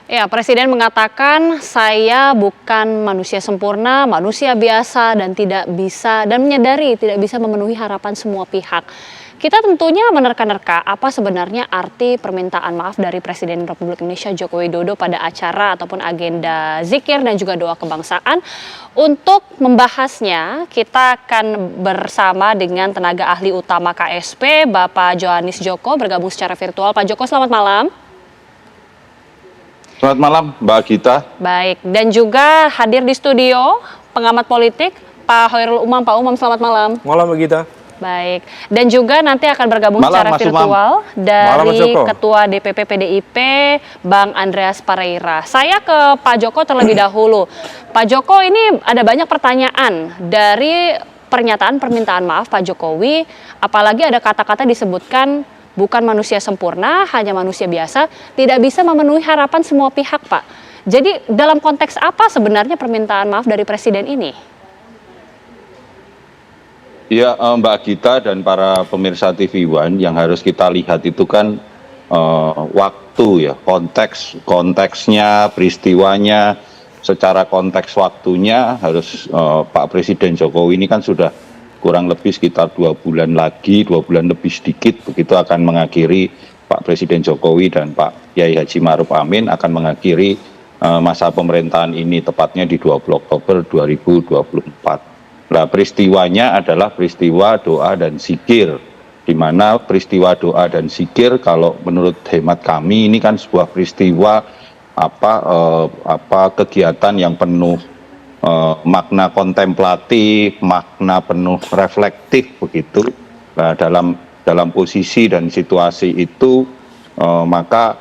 Ya, Presiden mengatakan saya bukan manusia sempurna, manusia biasa dan tidak bisa dan menyadari tidak bisa memenuhi harapan semua pihak. Kita tentunya menerka-nerka apa sebenarnya arti permintaan maaf dari Presiden Republik Indonesia Joko Widodo pada acara ataupun agenda zikir dan juga doa kebangsaan. Untuk membahasnya, kita akan bersama dengan tenaga ahli utama KSP, Bapak Johanis Joko, bergabung secara virtual. Pak Joko, selamat malam. Selamat malam, Mbak Gita. Baik, dan juga hadir di studio pengamat politik Pak Hoirul Umam. Pak Umam, selamat malam. Malam, Mbak Gita. Baik, dan juga nanti akan bergabung Malam, secara Mas virtual Umam. Malam, Mas dari Joko. Ketua DPP PDIP, Bang Andreas Pareira. Saya ke Pak Joko terlebih dahulu. Pak Joko, ini ada banyak pertanyaan dari pernyataan permintaan maaf Pak Jokowi, apalagi ada kata-kata disebutkan bukan manusia sempurna, hanya manusia biasa, tidak bisa memenuhi harapan semua pihak, Pak. Jadi dalam konteks apa sebenarnya permintaan maaf dari Presiden ini? Ya, Mbak Gita dan para pemirsa TV One, yang harus kita lihat itu kan waktu ya, konteksnya, peristiwanya, secara konteks waktunya harus Pak Presiden Jokowi ini kan sudah kurang lebih sekitar 2 bulan lagi, 2 bulan lebih sedikit, begitu akan mengakhiri Pak Presiden Jokowi dan Pak Kiai Haji Ma'ruf Amin akan mengakhiri masa pemerintahan ini tepatnya di 20 Oktober 2024. Nah, peristiwanya adalah peristiwa doa dan zikir, di mana peristiwa doa dan zikir kalau menurut hemat kami ini kan sebuah peristiwa kegiatan yang penuh makna kontemplatif, makna penuh reflektif begitu. Nah, dalam posisi dan situasi itu maka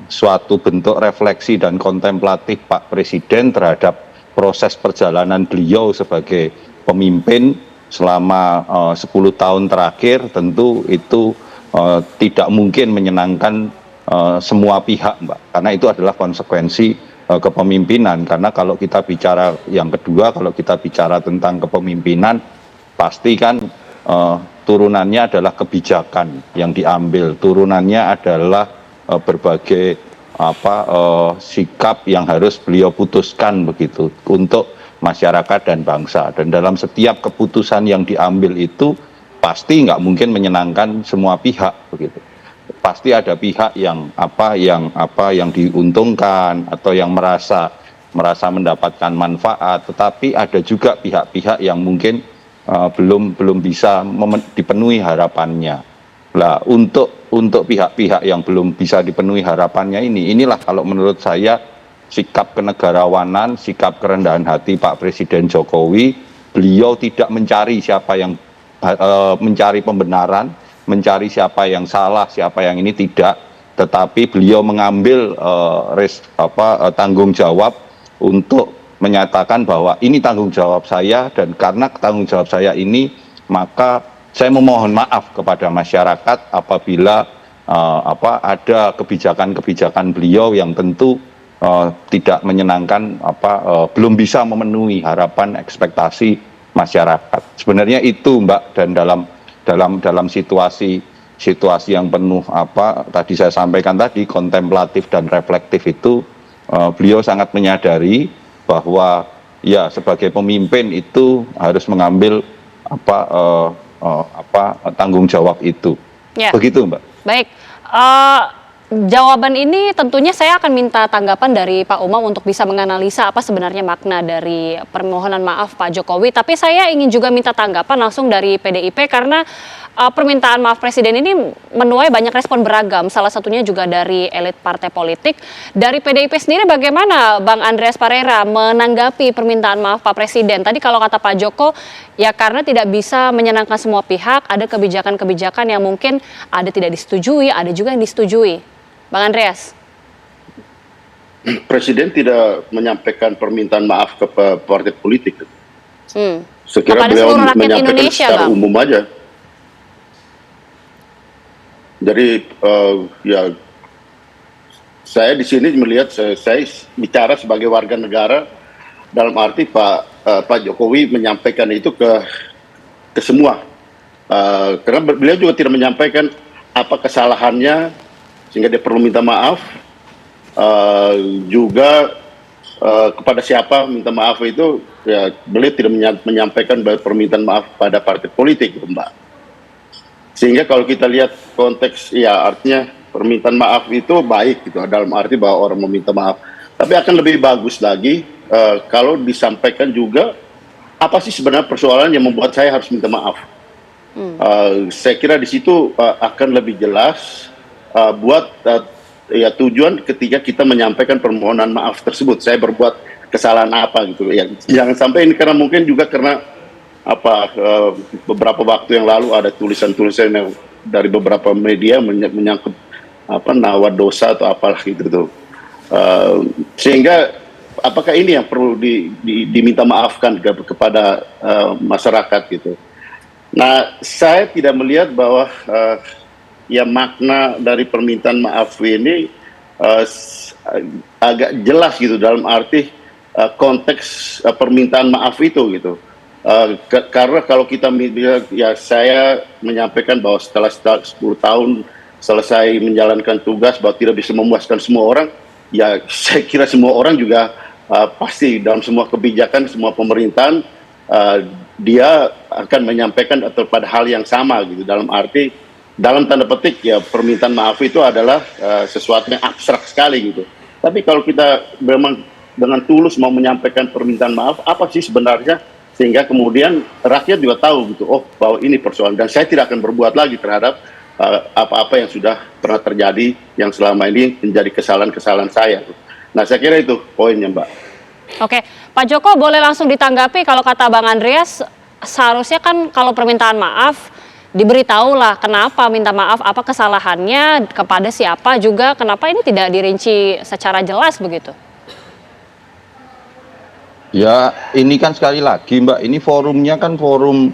suatu bentuk refleksi dan kontemplatif Pak Presiden terhadap proses perjalanan beliau sebagai pemimpin selama 10 tahun terakhir tentu itu tidak mungkin menyenangkan semua pihak, Mbak, karena itu adalah konsekuensi kepemimpinan. Karena kalau kita bicara yang kedua, kalau kita bicara tentang kepemimpinan, pasti kan turunannya adalah kebijakan yang diambil, turunannya adalah berbagai sikap yang harus beliau putuskan begitu untuk masyarakat dan bangsa. Dan dalam setiap keputusan yang diambil itu pasti nggak mungkin menyenangkan semua pihak begitu. Pasti ada pihak yang diuntungkan atau yang merasa mendapatkan manfaat, tetapi ada juga pihak-pihak yang mungkin belum bisa dipenuhi harapannya. Nah, untuk pihak-pihak yang belum bisa dipenuhi harapannya inilah kalau menurut saya sikap kenegarawanan, sikap kerendahan hati Pak Presiden Jokowi. Beliau tidak mencari siapa yang mencari pembenaran, mencari siapa yang salah, siapa yang ini tidak, tetapi beliau mengambil tanggung jawab untuk menyatakan bahwa ini tanggung jawab saya, dan karena tanggung jawab saya ini maka saya memohon maaf kepada masyarakat apabila ada kebijakan-kebijakan beliau yang tentu tidak menyenangkan, belum bisa memenuhi harapan ekspektasi masyarakat. Sebenarnya itu, Mbak, dan dalam situasi yang penuh tadi saya sampaikan tadi, kontemplatif dan reflektif itu, beliau sangat menyadari bahwa ya sebagai pemimpin itu harus mengambil tanggung jawab itu. Ya. Begitu, Mbak. Baik, jawaban ini tentunya saya akan minta tanggapan dari Pak Umam untuk bisa menganalisa apa sebenarnya makna dari permohonan maaf Pak Jokowi. Tapi saya ingin juga minta tanggapan langsung dari PDIP karena permintaan maaf Presiden ini menuai banyak respon beragam. Salah satunya juga dari elit partai politik. Dari PDIP sendiri bagaimana Bang Andreas Pareira menanggapi permintaan maaf Pak Presiden? Tadi kalau kata Pak Joko, ya karena tidak bisa menyenangkan semua pihak, ada kebijakan-kebijakan yang mungkin ada tidak disetujui, ada juga yang disetujui. Bang Andreas. Presiden tidak menyampaikan permintaan maaf ke partai politik. Sekira kepada beliau seluruh rakyat menyampaikan Indonesia, secara Bang. umum aja. Jadi ya saya di sini melihat, saya bicara sebagai warga negara dalam arti Pak Jokowi menyampaikan itu ke semua, karena beliau juga tidak menyampaikan apa kesalahannya sehingga dia perlu minta maaf. juga kepada siapa minta maaf itu, ya beliau tidak menyampaikan permintaan maaf pada partai politik, gitu, Mbak. Sehingga kalau kita lihat konteks, ya artinya permintaan maaf itu baik gitu, dalam arti bahwa orang meminta maaf. Tapi akan lebih bagus lagi kalau disampaikan juga apa sih sebenarnya persoalan yang membuat saya harus minta maaf. Saya kira di situ akan lebih jelas buat ya tujuan ketika kita menyampaikan permohonan maaf tersebut. Saya berbuat kesalahan apa gitu ya. Jangan sampai ini karena mungkin juga karena beberapa waktu yang lalu ada tulisan-tulisan yang dari beberapa media menyangkut nawa dosa atau apalah gitu tuh. Sehingga apakah ini yang perlu diminta maafkan kepada masyarakat gitu. Nah, saya tidak melihat bahwa ya makna dari permintaan maaf ini agak jelas gitu dalam arti konteks permintaan maaf itu gitu. Karena kalau kita ya saya menyampaikan bahwa setelah 10 tahun selesai menjalankan tugas bahwa tidak bisa memuaskan semua orang, ya saya kira semua orang juga pasti dalam semua kebijakan, semua pemerintahan dia akan menyampaikan atau pada hal yang sama gitu, dalam arti dalam tanda petik ya permintaan maaf itu adalah sesuatu yang abstrak sekali gitu. Tapi kalau kita memang dengan tulus mau menyampaikan permintaan maaf, apa sih sebenarnya, sehingga kemudian rakyat juga tahu gitu, oh bahwa ini persoalan dan saya tidak akan berbuat lagi terhadap apa-apa yang sudah pernah terjadi yang selama ini menjadi kesalahan-kesalahan saya. Nah, saya kira itu poinnya, Mbak. Oke, Pak Joko boleh langsung ditanggapi. Kalau kata Bang Andreas, seharusnya kan kalau permintaan maaf diberitahulah kenapa minta maaf, apa kesalahannya, kepada siapa juga, kenapa ini tidak dirinci secara jelas begitu? Ya, ini kan sekali lagi Mbak, ini forumnya kan forum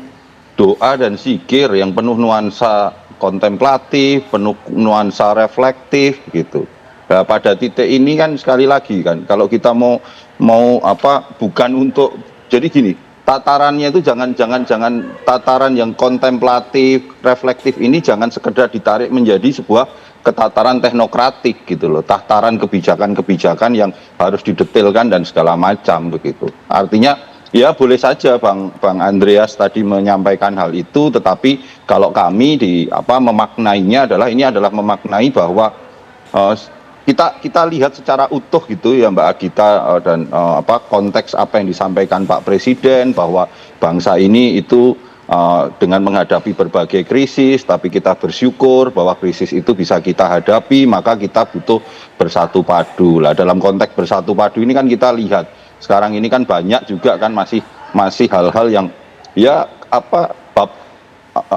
doa dan zikir yang penuh nuansa kontemplatif, penuh nuansa reflektif gitu. Nah, pada titik ini kan sekali lagi kan, kalau kita mau bukan untuk, jadi gini, tatarannya itu jangan tataran yang kontemplatif, reflektif ini jangan sekedar ditarik menjadi sebuah ketataran teknokratik gitu loh, tataran kebijakan-kebijakan yang harus didetailkan dan segala macam begitu. Artinya ya boleh saja Bang Andreas tadi menyampaikan hal itu, tetapi kalau kami memaknainya adalah ini adalah memaknai bahwa kita lihat secara utuh gitu ya Mbak Agita, dan konteks apa yang disampaikan Pak Presiden bahwa bangsa ini itu dengan menghadapi berbagai krisis, tapi kita bersyukur bahwa krisis itu bisa kita hadapi, maka kita butuh bersatu padu. Lah dalam konteks bersatu padu ini kan kita lihat sekarang ini kan banyak juga kan masih hal-hal yang ya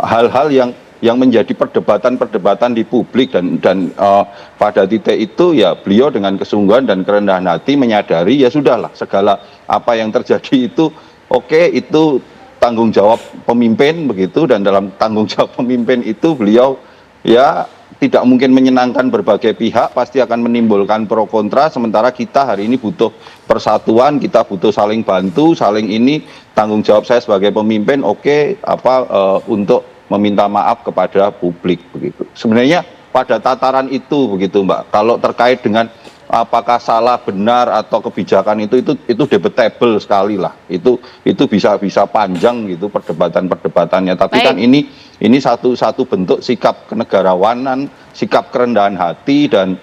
hal-hal yang menjadi perdebatan di publik, dan pada titik itu ya beliau dengan kesungguhan dan kerendahan hati menyadari ya sudahlah, segala apa yang terjadi itu itu tanggung jawab pemimpin begitu, dan dalam tanggung jawab pemimpin itu beliau ya tidak mungkin menyenangkan berbagai pihak, pasti akan menimbulkan pro kontra. Sementara kita hari ini butuh persatuan, kita butuh saling bantu, saling ini, tanggung jawab saya sebagai pemimpin untuk meminta maaf kepada publik begitu. Sebenarnya pada tataran itu begitu Mbak. Kalau terkait dengan apakah salah benar atau kebijakan itu debatable sekali lah. Itu bisa panjang gitu perdebatannya. Tapi Baik. kan ini satu bentuk sikap kenegarawanan, sikap kerendahan hati, dan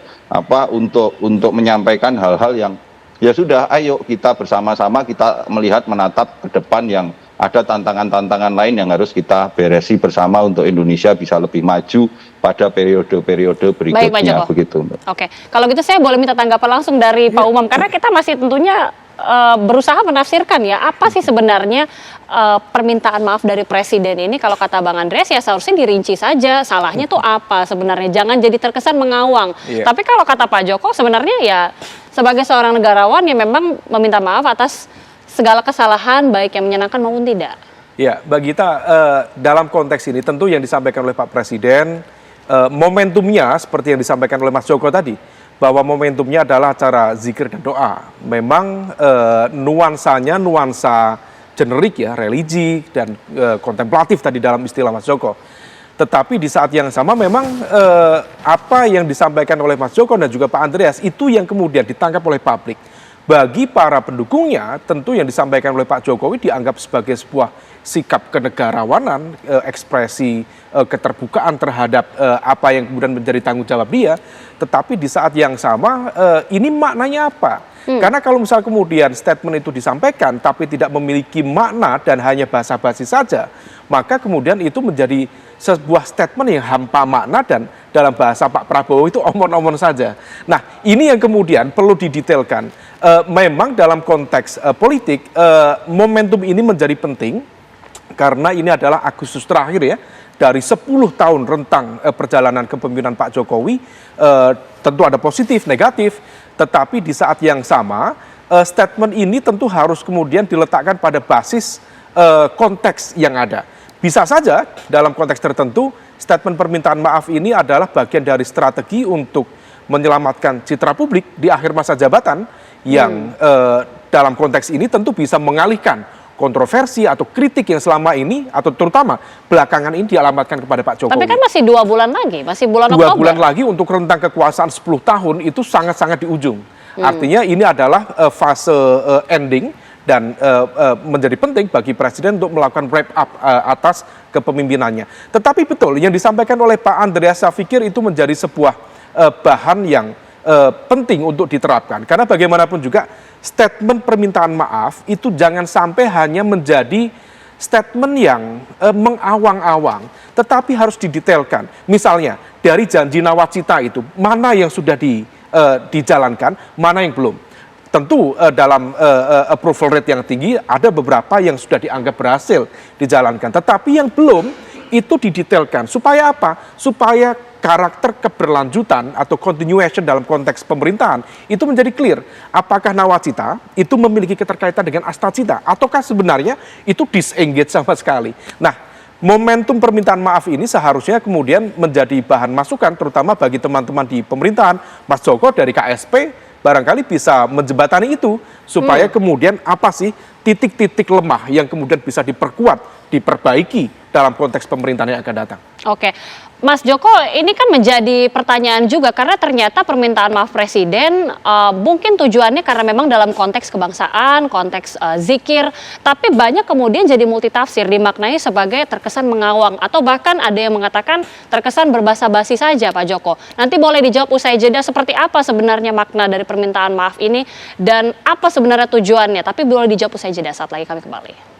untuk menyampaikan hal-hal yang ya sudah, ayo kita bersama-sama kita melihat menatap ke depan yang ada tantangan-tantangan lain yang harus kita beresi bersama untuk Indonesia bisa lebih maju pada periode-periode berikutnya. Baik, Pak Joko. Begitu, Mbak. Oke, kalau gitu saya boleh minta tanggapan langsung dari Pak Umam, karena kita masih tentunya berusaha menafsirkan ya, apa sih sebenarnya permintaan maaf dari Presiden ini. Kalau kata Bang Andreas ya seharusnya dirinci saja, salahnya tuh apa sebenarnya, jangan jadi terkesan mengawang. Tapi kalau kata Pak Joko sebenarnya ya sebagai seorang negarawan ya memang meminta maaf atas segala kesalahan, baik yang menyenangkan maupun tidak. Ya, Mbak Gita, dalam konteks ini tentu yang disampaikan oleh Pak Presiden, momentumnya seperti yang disampaikan oleh Mas Joko tadi, bahwa momentumnya adalah acara zikir dan doa. Memang nuansanya nuansa generik ya, religi dan kontemplatif tadi dalam istilah Mas Joko. Tetapi di saat yang sama memang apa yang disampaikan oleh Mas Joko dan juga Pak Andreas itu yang kemudian ditangkap oleh publik. Bagi para pendukungnya, tentu yang disampaikan oleh Pak Jokowi dianggap sebagai sebuah sikap kenegarawanan, ekspresi keterbukaan terhadap apa yang kemudian menjadi tanggung jawab dia. Tetapi di saat yang sama, ini maknanya apa? Karena kalau misal kemudian statement itu disampaikan tapi tidak memiliki makna dan hanya basa-basi saja, maka kemudian itu menjadi sebuah statement yang hampa makna dan dalam bahasa Pak Prabowo itu omon-omon saja. Nah, ini yang kemudian perlu didetailkan. Memang dalam konteks politik, momentum ini menjadi penting karena ini adalah Agustus terakhir ya, dari 10 tahun rentang perjalanan kepemimpinan Pak Jokowi, tentu ada positif, negatif, tetapi di saat yang sama, statement ini tentu harus kemudian diletakkan pada basis konteks yang ada. Bisa saja dalam konteks tertentu, statement permintaan maaf ini adalah bagian dari strategi untuk menyelamatkan citra publik di akhir masa jabatan yang dalam konteks ini tentu bisa mengalihkan kontroversi atau kritik yang selama ini atau terutama belakangan ini dialamatkan kepada Pak Jokowi. Tapi kan masih 2 bulan lagi, masih bulan 2 Oktober. bulan lagi untuk rentang kekuasaan 10 tahun itu sangat-sangat di ujung. Artinya ini adalah fase ending dan menjadi penting bagi Presiden untuk melakukan wrap up atas kepemimpinannya. Tetapi betul yang disampaikan oleh Pak Andreas, saya pikir itu menjadi sebuah bahan yang penting untuk diterapkan. Karena bagaimanapun juga statement permintaan maaf itu jangan sampai hanya menjadi statement yang mengawang-awang, tetapi harus didetailkan. Misalnya dari janji nawacita itu, mana yang sudah dijalankan, mana yang belum. Tentu dalam approval rate yang tinggi ada beberapa yang sudah dianggap berhasil dijalankan, tetapi yang belum itu didetailkan. Supaya apa? Supaya karakter keberlanjutan atau continuation dalam konteks pemerintahan itu menjadi clear. Apakah nawacita itu memiliki keterkaitan dengan astacita ataukah sebenarnya itu disengage sama sekali. Nah, momentum permintaan maaf ini seharusnya kemudian menjadi bahan masukan terutama bagi teman-teman di pemerintahan. Mas Joko dari KSP barangkali bisa menjembatani itu supaya kemudian apa sih titik-titik lemah yang kemudian bisa diperkuat, diperbaiki dalam konteks pemerintahan yang akan datang. Oke, Mas Joko, ini kan menjadi pertanyaan juga karena ternyata permintaan maaf Presiden mungkin tujuannya karena memang dalam konteks kebangsaan, konteks zikir, tapi banyak kemudian jadi multitafsir, dimaknai sebagai terkesan mengawang atau bahkan ada yang mengatakan terkesan berbasa-basi saja, Pak Joko. Nanti boleh dijawab usai jeda seperti apa sebenarnya makna dari permintaan maaf ini dan apa sebenarnya tujuannya, tapi boleh dijawab usai jeda saat lagi kami kembali.